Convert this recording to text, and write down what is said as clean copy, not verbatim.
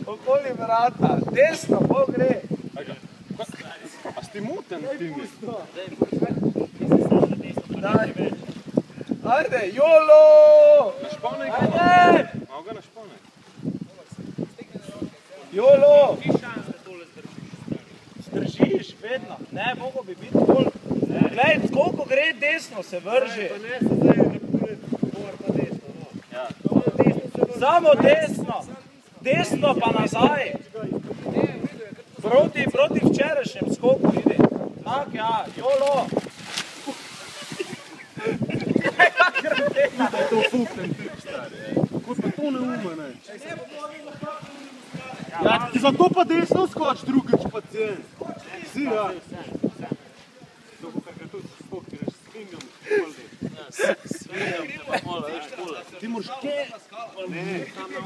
okoli vrata, desno, bo gre. A si ti muten, ti mi? Daj. Ajde, jolo! Našponaj ga. Ajde! Malo ga našponaj. Jolo! Ti šans, da tole zdržiš. Zdržiš, vedno. Ne, mogo bi biti bolj. Glej, koliko gre desno, se vrži. Pa ne se zdaj napored, govor pa desno, no. Ja. Samo desno. Desno pa nazaj. Proti včerajšnjem skoku ide. Tak, ja, jolo. Da je to fuknem ti, stari. Kako pa to ne ume, ne? Ja, zato pa desno skoč, drugič pacient. Si, ja. Dobro, kar ga tudi spokneš, svingam. Svingam, pa mola, veš, pole. Ti moraš kje? Ne, tam na